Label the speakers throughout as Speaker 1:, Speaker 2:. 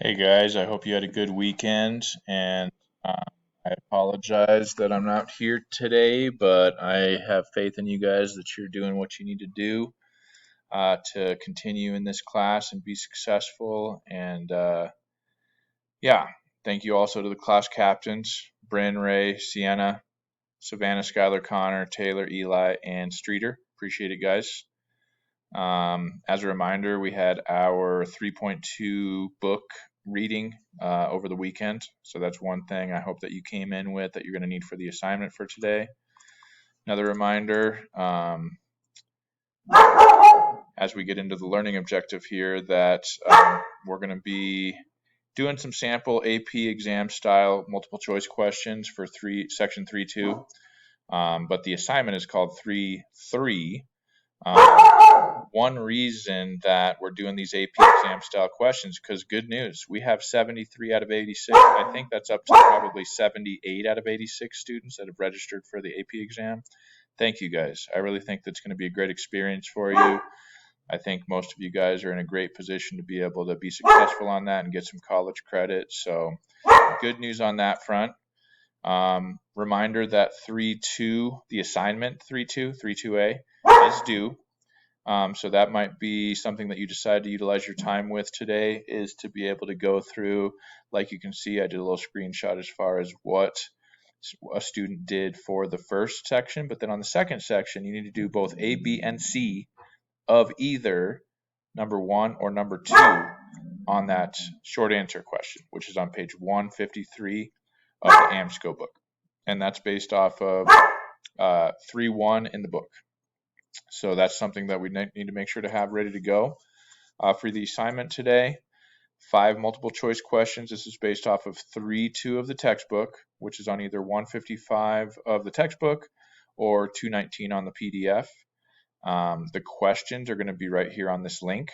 Speaker 1: Hey guys, I hope you had a good weekend, and I apologize that I'm not here today, but I have faith in you guys that you're doing what you need to do to continue in this class and be successful. And yeah, thank you also to the class captains, Bryn, Ray, Sienna, Savannah, Skylar, Connor, Taylor, Eli, and Streeter. Appreciate it, guys. As a reminder, we had our 3.2 book reading over the weekend. So that's one thing I hope that you came in with that you're going to need for the assignment for today. Another reminder, as we get into the learning objective here, that we're going to be doing some sample AP exam style multiple choice questions for section 3.2. But the assignment is called 3.3. One reason that we're doing these AP exam style questions, because good news, we have 73 out of 86. I think that's up to probably 78 out of 86 students that have registered for the AP exam. Thank you guys. I really think that's going to be a great experience for you. I think most of you guys are in a great position to be able to be successful on that and get some college credit. So good news on that front. Reminder that 3.2, the assignment 3.2A is due. So that might be something that you decide to utilize your time with today, is to be able to go through, like you can see, I did a little screenshot as far as what a student did for the first section, but then on the second section, you need to do both A, B, and C of either number 1 or number 2 on that short answer question, which is on page 153 of the AMSCO book. And that's based off of 3.1 in the book. So that's something that we need to make sure to have ready to go. For the assignment today, 5 multiple choice questions. This is based off of 3.2 of the textbook, which is on either 155 of the textbook or 219 on the PDF. The questions are going to be right here on this link,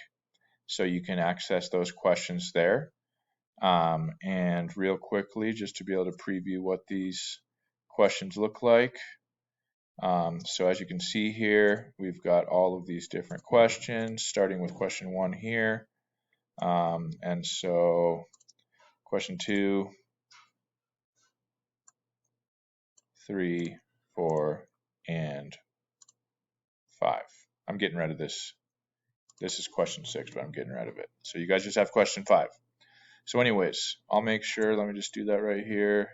Speaker 1: so you can access those questions there. And real quickly, just to be able to preview what these questions look like. So as you can see here, we've got all of these different questions, starting with question 1 here. And so question 2, 3, 4, and 5. I'm getting rid of this. This is question 6, but I'm getting rid of it. So you guys just have question 5. So anyways, I'll make sure, let me just do that right here.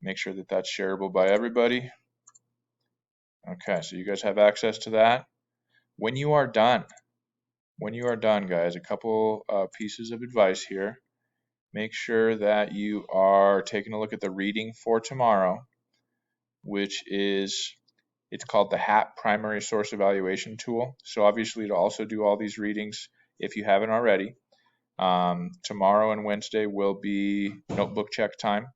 Speaker 1: Make sure that that's shareable by everybody. Okay, so you guys have access to that. When you are done, guys, a couple pieces of advice here. Make sure that you are taking a look at the reading for tomorrow, which is, it's called the HAP Primary Source Evaluation Tool. So obviously to also do all these readings, if you haven't already, tomorrow and Wednesday will be notebook check time.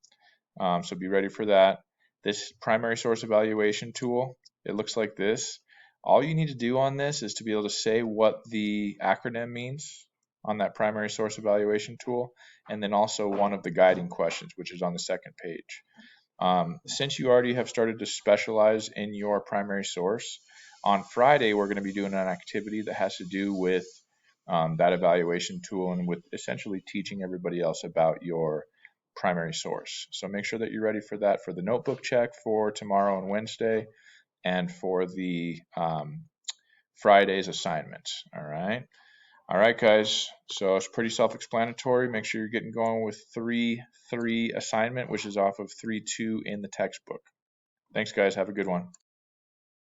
Speaker 1: So be ready for that. This primary source evaluation tool, it looks like this. All you need to do on this is to be able to say what the acronym means on that primary source evaluation tool, and then also one of the guiding questions, which is on the second page. Since you already have started to specialize in your primary source, on Friday we're going to be doing an activity that has to do with that evaluation tool and with essentially teaching everybody else about your primary source. So make sure that you're ready for that for the notebook check for tomorrow and Wednesday, and for the Friday's assignments. All right, guys. So it's pretty self-explanatory. Make sure you're getting going with 3.3 assignment, which is off of 3.2 in the textbook. Thanks, guys. Have a good one.